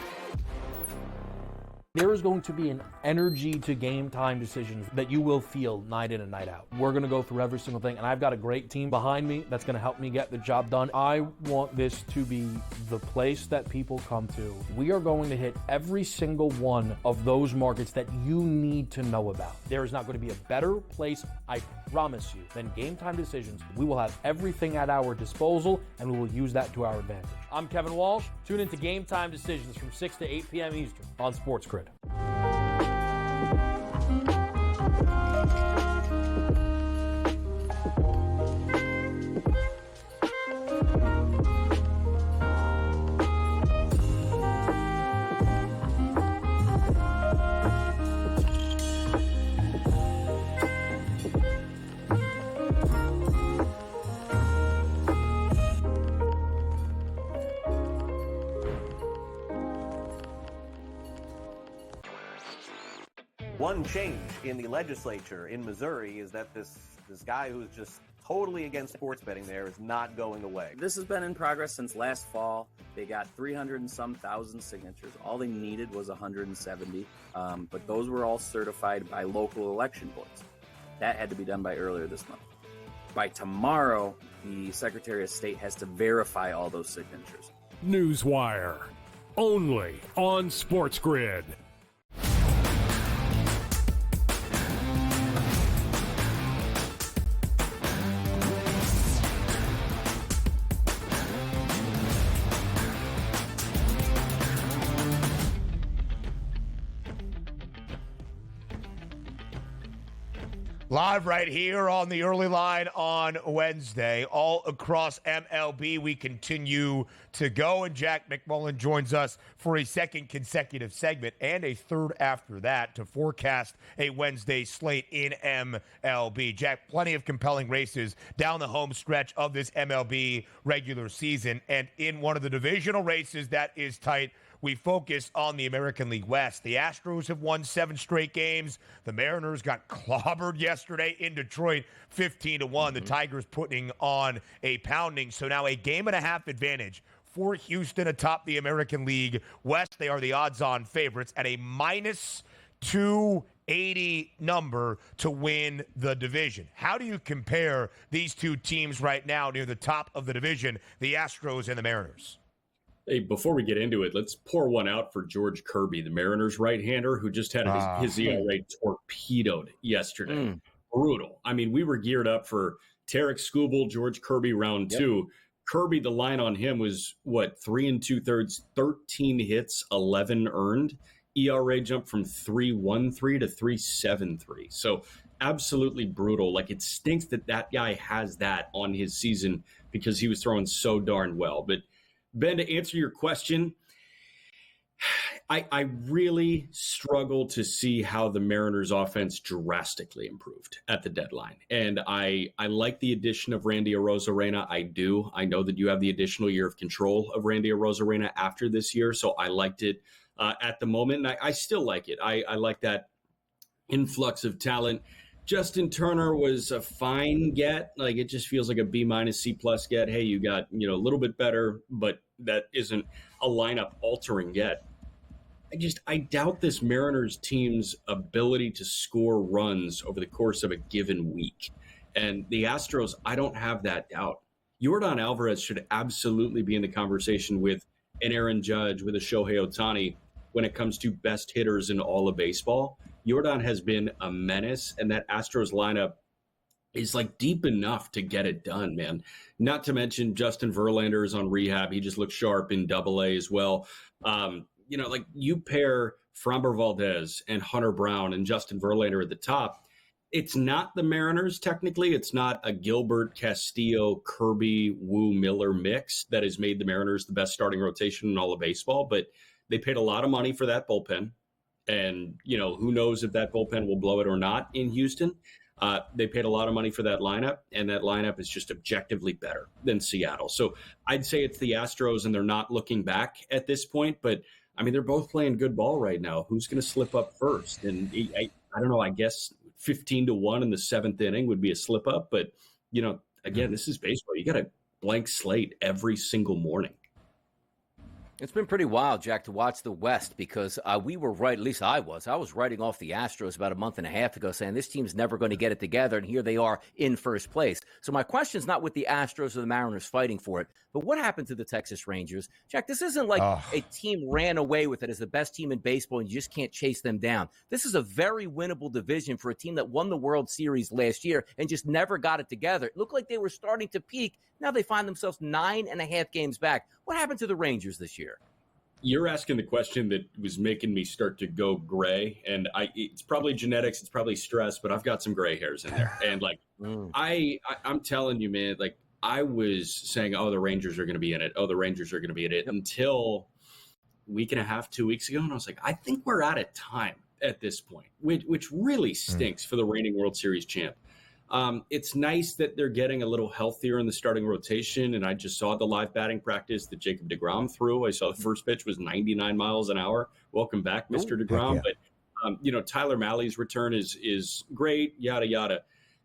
There is going to be an energy to game time decisions that you will feel night in and night out. We're going to go through every single thing, and I've got a great team behind me that's going to help me get the job done. I want this to be the place that people come to. We are going to hit every single one of those markets that you need to know about. There is not going to be a better place, I promise you, than Game Time Decisions. We will have everything at our disposal, and we will use that to our advantage. I'm Kevin Walsh. Tune into Game Time Decisions from 6 to 8 p.m. Eastern on SportsGrid. One change in the legislature in Missouri is that this guy who's just totally against sports betting there is not going away. This has been in progress since last fall. They got 300 and some thousand signatures. All they needed was 170, but those were all certified by local election boards. That had to be done by earlier this month. By tomorrow, the Secretary of State has to verify all those signatures. Newswire, only on SportsGrid. Live right here on the early line on Wednesday. All across MLB, we continue to go, and Jack McMullen joins us for a second consecutive segment and a third after that to forecast a Wednesday slate in MLB. Jack, plenty of compelling races down the home stretch of this MLB regular season, and in one of the divisional races that is tight, we focus on the American League West. The Astros have won 7 straight games. The Mariners got clobbered yesterday in Detroit, 15-1. The Tigers putting on a pounding. So now a game-and-a-half advantage for Houston atop the American League West. They are the odds-on favorites at a minus 280 number to win the division. How do you compare these two teams right now near the top of the division, the Astros and the Mariners? Hey, before we get into it, let's pour one out for George Kirby, the Mariners right-hander, who just had his ERA torpedoed yesterday. Brutal. I mean, we were geared up for Tarek Skubal, George Kirby round 2. Kirby, the line on him was, 3 2/3, 13 hits, 11 earned. ERA jumped from 3.13 to 3.73. So absolutely brutal. Like, it stinks that guy has that on his season because he was throwing so darn well. But Ben, to answer your question, I really struggle to see how the Mariners offense drastically improved at the deadline. And I like the addition of Randy Arozarena. I do. I know that you have the additional year of control of Randy Arozarena after this year. So I liked it at the moment. And I still like it. I like that influx of talent. Justin Turner was a fine get. Like, it just feels like a B- C+ get. Hey, you got, a little bit better, but that isn't a lineup altering get. I doubt this Mariners team's ability to score runs over the course of a given week. And the Astros, I don't have that doubt. Yordan Alvarez should absolutely be in the conversation with an Aaron Judge, with a Shohei Ohtani when it comes to best hitters in all of baseball. Yordan has been a menace, and that Astros lineup is deep enough to get it done, man. Not to mention Justin Verlander is on rehab. He just looks sharp in Double-A as well. You pair Framber Valdez and Hunter Brown and Justin Verlander at the top. It's not the Mariners, technically. It's not a Gilbert, Castillo, Kirby, Wu, Miller mix that has made the Mariners the best starting rotation in all of baseball, but they paid a lot of money for that bullpen. And, who knows if that bullpen will blow it or not in Houston. They paid a lot of money for that lineup, and that lineup is just objectively better than Seattle. So I'd say it's the Astros, and they're not looking back at this point. But, they're both playing good ball right now. Who's going to slip up first? And I don't know, I guess 15-1 in the 7th inning would be a slip up. But, again, this is baseball. You got a blank slate every single morning. It's been pretty wild, Jack, to watch the West because we were right, at least I was writing off the Astros about a month and a half ago saying this team's never going to get it together, and here they are in first place. So my question's not with the Astros or the Mariners fighting for it, but what happened to the Texas Rangers? Jack, this isn't like a team ran away with it as the best team in baseball and you just can't chase them down. This is a very winnable division for a team that won the World Series last year and just never got it together. It looked like they were starting to peak. Now they find themselves 9.5 games back. What happened to the Rangers this year? You're asking the question that was making me start to go gray, and it's probably genetics, it's probably stress, but I've got some gray hairs in there. And I'm telling you, man, I was saying, the Rangers are going to be in it. The Rangers are going to be in it until a week and a half, 2 weeks ago. And I was like, I think we're out of time at this point, which really stinks for the reigning World Series champ. It's nice that they're getting a little healthier in the starting rotation, and I just saw the live batting practice that Jacob deGrom threw. I saw the first pitch was 99 miles an hour. Welcome back, Mr. deGrom. Yeah. But, Tyler Mahle's return is great, yada, yada.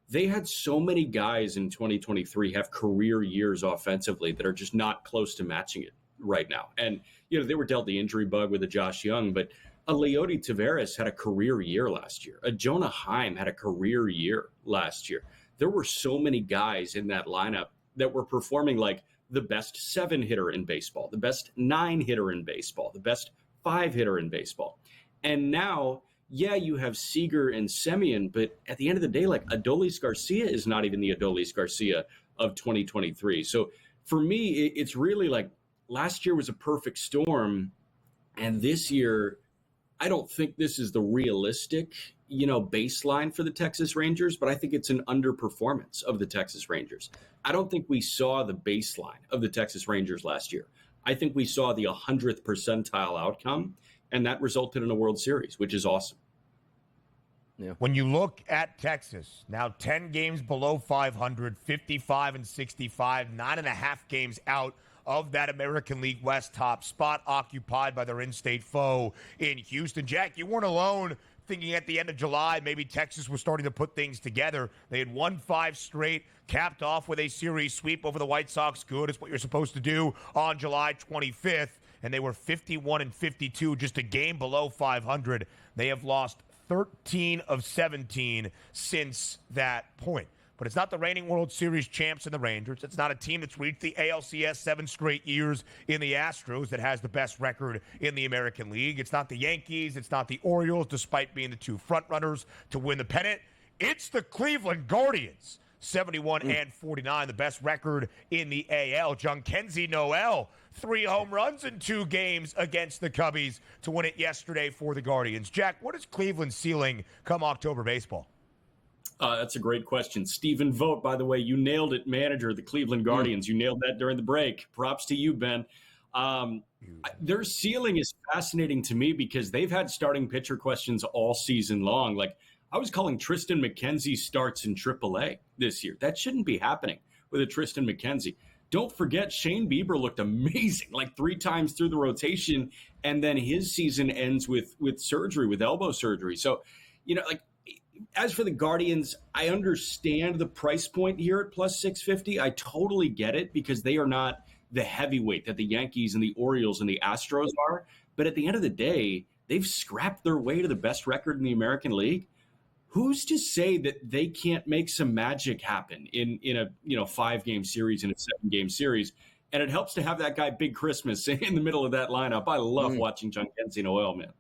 They had so many guys in 2023 have career years offensively that are just not close to matching it right now. And, they were dealt the injury bug with a Josh Young, but a Leody Taveras had a career year last year. A Jonah Heim had a career year last year. There were so many guys in that lineup that were performing like the best 7 hitter in baseball, the best 9 hitter in baseball, the best 5 hitter in baseball. And now, you have Seager and Semien, but at the end of the day, Adolis Garcia is not even the Adolis Garcia of 2023. So for me, it's really last year was a perfect storm, and this year, I don't think this is the realistic, baseline for the Texas Rangers, but I think it's an underperformance of the Texas Rangers. I don't think we saw the baseline of the Texas Rangers last year. I think we saw the 100th percentile outcome, and that resulted in a World Series, which is awesome. Yeah. When you look at Texas, now 10 games below 500, 55 and 65, 9.5 games out of that American League West top spot, occupied by their in-state foe in Houston. Jack, you weren't alone thinking at the end of July maybe Texas was starting to put things together. They had won 5 straight, capped off with a series sweep over the White Sox. Good, is what you're supposed to do on July 25th. And they were 51 and 52, just a game below 500. They have lost 13 of 17 since that point. But it's not the reigning World Series champs in the Rangers. It's not a team that's reached the ALCS 7 straight years in the Astros that has the best record in the American League. It's not the Yankees. It's not the Orioles, despite being the 2 frontrunners to win the pennant. It's the Cleveland Guardians, 71 and 49, the best record in the AL. Jhonkensy Noel, 3 home runs in 2 games against the Cubbies to win it yesterday for the Guardians. Jack, what is Cleveland's ceiling come October baseball? That's a great question. Stephen Vogt, by the way, you nailed it, manager of the Cleveland Guardians. You nailed that during the break. Props to you, Ben. Their ceiling is fascinating to me because they've had starting pitcher questions all season long. Like, I was calling Tristan McKenzie starts in AAA this year. That shouldn't be happening with a Tristan McKenzie. Don't forget, Shane Bieber looked amazing, like 3 times through the rotation, and then his season ends with surgery, with elbow surgery. So, as for the Guardians, I understand the price point here at plus 650. I totally get it because they are not the heavyweight that the Yankees and the Orioles and the Astros are. But at the end of the day, they've scrapped their way to the best record in the American League. Who's to say that they can't make some magic happen in a 5-game series, in a 7-game series? And it helps to have that guy Big Christmas in the middle of that lineup. I love watching Jhonkensy Noel, man.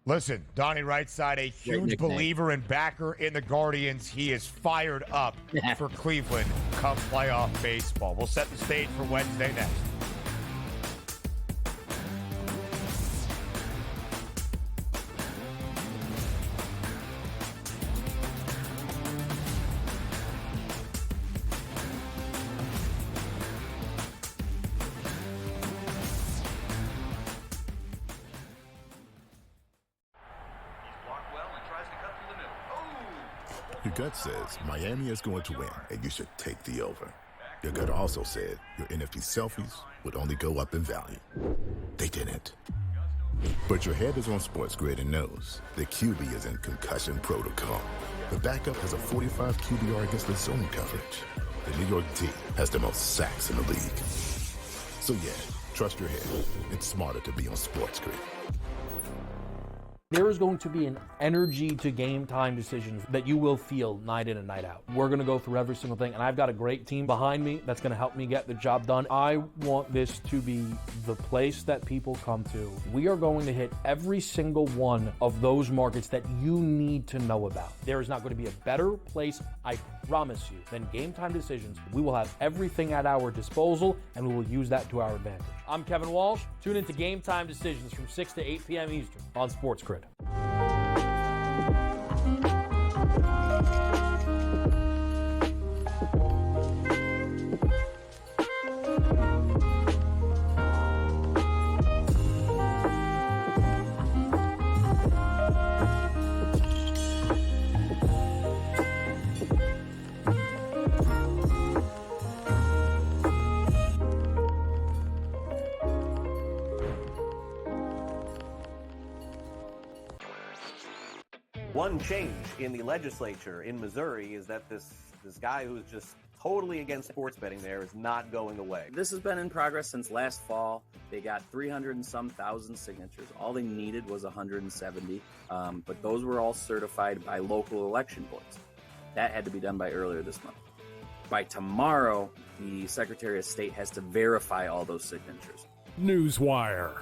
Listen, Donnie Rightside, a huge believer and backer in the Guardians. He is fired up for Cleveland come playoff baseball. We'll set the stage for Wednesday next. Your gut says Miami is going to win, and you should take the over. Your gut also said your NFT selfies would only go up in value. They didn't. But your head is on SportsGrid and knows the QB is in concussion protocol. The backup has a 45 QBR against the zone coverage. The New York D has the most sacks in the league. So yeah, trust your head. It's smarter to be on SportsGrid. There is going to be an energy to game time decisions that you will feel night in and night out. We're going to go through every single thing, and I've got a great team behind me that's going to help me get the job done. I want this to be the place that people come to. We are going to hit every single one of those markets that you need to know about. There is not going to be a better place, I promise you, than Game Time Decisions. We will have everything at our disposal, and we will use that to our advantage. I'm Kevin Walsh. Tune into Game Time Decisions from 6 to 8 p.m. Eastern on SportsGrid. One change in the legislature in Missouri is that this guy who's just totally against sports betting there is not going away. This has been in progress since last fall. They got 300 and some thousand signatures. All they needed was 170, but those were all certified by local election boards. That had to be done by earlier this month. By tomorrow, the Secretary of State has to verify all those signatures. Newswire,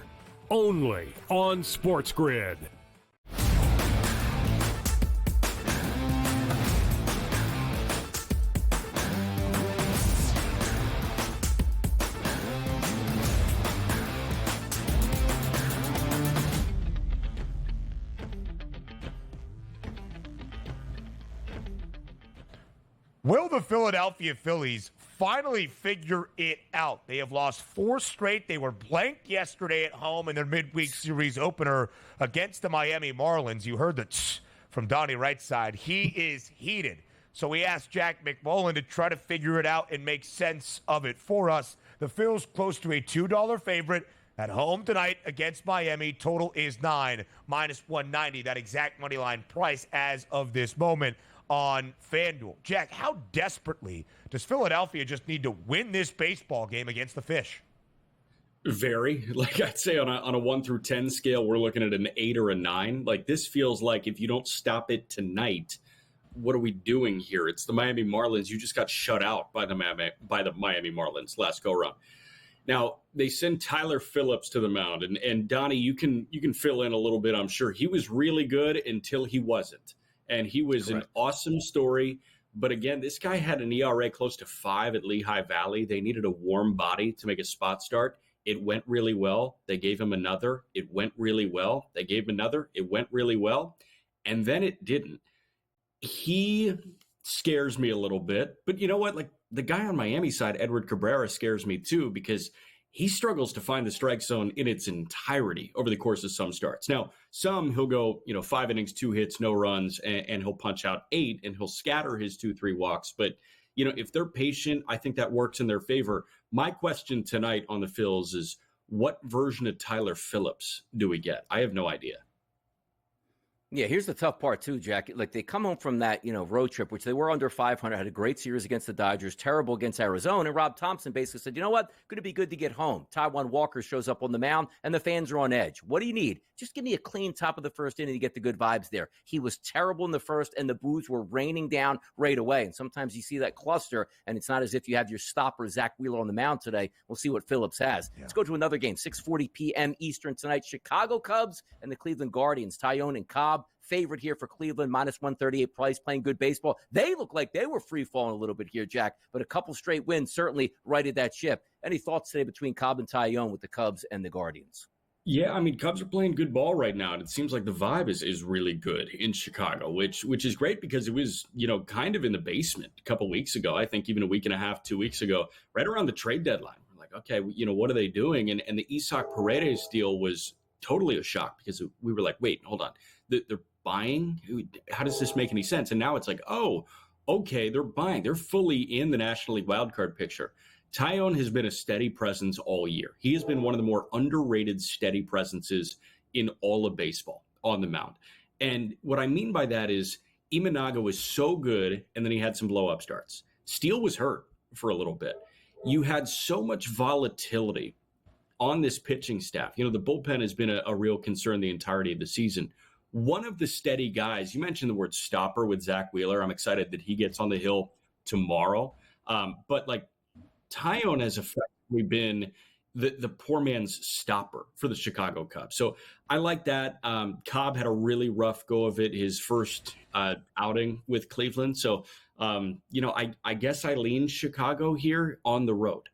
only on SportsGrid. Will the Philadelphia Phillies finally figure it out? They have lost 4 straight. They were blanked yesterday at home in their midweek series opener against the Miami Marlins. You heard the tss from Donnie right side. He is heated. So we asked Jack McMullen to try to figure it out and make sense of it for us. The Phils close to a $2 favorite at home tonight against Miami. Total is 9, minus 190. That exact money line price as of this moment on FanDuel. Jack, how desperately does Philadelphia just need to win this baseball game against the Fish? Very. Like I'd say on a 1 through 10 scale, we're looking at an 8 or a 9. Like this feels like if you don't stop it tonight, what are we doing here? It's the Miami Marlins. You just got shut out by the Miami Marlins last go round. Now they send Tyler Phillips to the mound, and Donnie, you can fill in a little bit. I'm sure he was really good until he wasn't, and he was Correct. An awesome story. But again, this guy had an ERA close to 5 at Lehigh Valley. They needed a warm body to make a spot start. It went really well. They gave him another. It went really well. They gave him another. It went really well, and then it didn't. He scares me a little bit, but you know what? Like the guy on Miami side, Edward Cabrera, scares me too because he struggles to find the strike zone in its entirety over the course of some starts. Now, some he'll go, 5 innings, 2 hits, no runs, and he'll punch out 8 and he'll scatter his 2-3 walks. But, if they're patient, I think that works in their favor. My question tonight on the Phils is what version of Tyler Phillips do we get? I have no idea. Yeah, here's the tough part too, Jack. Like they come home from that, road trip, which they were under 500, had a great series against the Dodgers, terrible against Arizona. And Rob Thompson basically said, you know what? Going to be good to get home. Taijuan Walker shows up on the mound and the fans are on edge. What do you need? Just give me a clean top of the first inning to get the good vibes there. He was terrible in the first and the boos were raining down right away. And sometimes you see that cluster and it's not as if you have your stopper, Zach Wheeler, on the mound today. We'll see what Phillips has. Yeah. Let's go to another game, 6:40 p.m. Eastern tonight. Chicago Cubs and the Cleveland Guardians. Taillon and Cobb. Favorite here for Cleveland, minus 138 price, playing good baseball. They look like they were free-falling a little bit here, Jack, but a couple straight wins certainly righted that ship. Any thoughts today between Cobb and Taillon with the Cubs and the Guardians? Yeah, I mean, Cubs are playing good ball right now, and it seems like the vibe is really good in Chicago, which is great because it was, kind of in the basement a couple weeks ago. I think even a week and a half, 2 weeks ago, right around the trade deadline. We're like, okay, what are they doing? And the Isaac Paredes deal was totally a shock because we were like, wait, hold on. They're buying? How does this make any sense? And now it's like, oh, okay, they're buying. They're fully in the National League wildcard picture. Taillon has been a steady presence all year. He has been one of the more underrated steady presences in all of baseball on the mound. And what I mean by that is Imanaga was so good, and then he had some blow-up starts. Steele was hurt for a little bit. You had so much volatility on this pitching staff. The bullpen has been a real concern the entirety of the season. One of the steady guys, you mentioned the word stopper with Zach Wheeler. I'm excited that he gets on the hill tomorrow. But like Taillon has effectively been the poor man's stopper for the Chicago Cubs. So I like that. Cobb had a really rough go of it, his first outing with Cleveland. So, I guess I lean Chicago here on the road.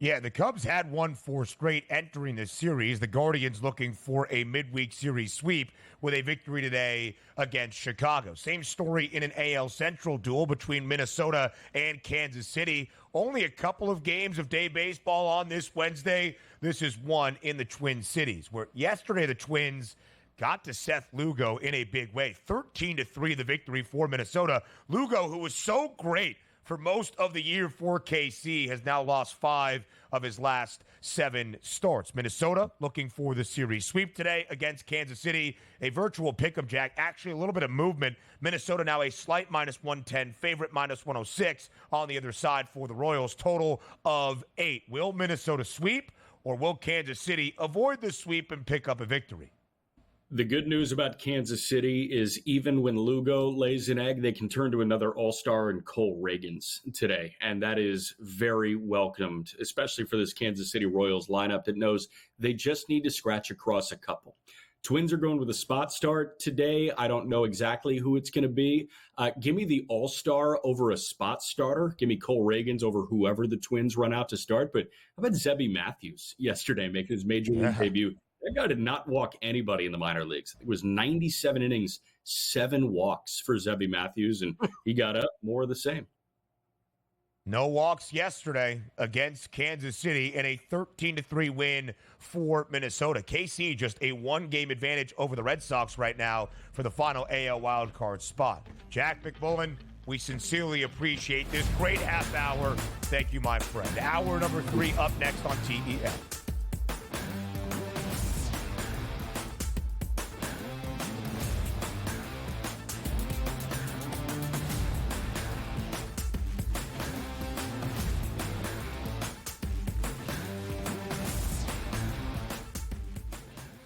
Yeah, the Cubs had won 4 straight entering this series. The Guardians looking for a midweek series sweep with a victory today against Chicago. Same story in an AL Central duel between Minnesota and Kansas City. Only a couple of games of day baseball on this Wednesday. This is one in the Twin Cities, where yesterday the Twins got to Seth Lugo in a big way. 13-3 the victory for Minnesota. Lugo, who was so great for most of the year for KC, has now lost 5 of his last 7 starts. Minnesota looking for the series sweep today against Kansas City. A virtual pick'em, Jack. Actually, a little bit of movement. Minnesota now a slight minus 110, favorite minus 106 on the other side for the Royals. Total of 8. Will Minnesota sweep, or will Kansas City avoid the sweep and pick up a victory? The good news about Kansas City is even when Lugo lays an egg, they can turn to another all-star in Cole Reagans today. And that is very welcomed, especially for this Kansas City Royals lineup that knows they just need to scratch across a couple. Twins are going with a spot start today. I don't know exactly who it's going to be. Give me the all-star over a spot starter. Give me Cole Reagans over whoever the Twins run out to start. But how about Zebby Matthews yesterday making his major league debut? That guy did not walk anybody in the minor leagues. It was 97 innings, 7 walks for Zebby Matthews, and he got up more of the same. No walks yesterday against Kansas City in a 13-3 win for Minnesota. KC just a 1-game advantage over the Red Sox right now for the final AL wildcard spot. Jack McMullen, we sincerely appreciate this great half hour. Thank you, my friend. Hour number 3 up next on TEN.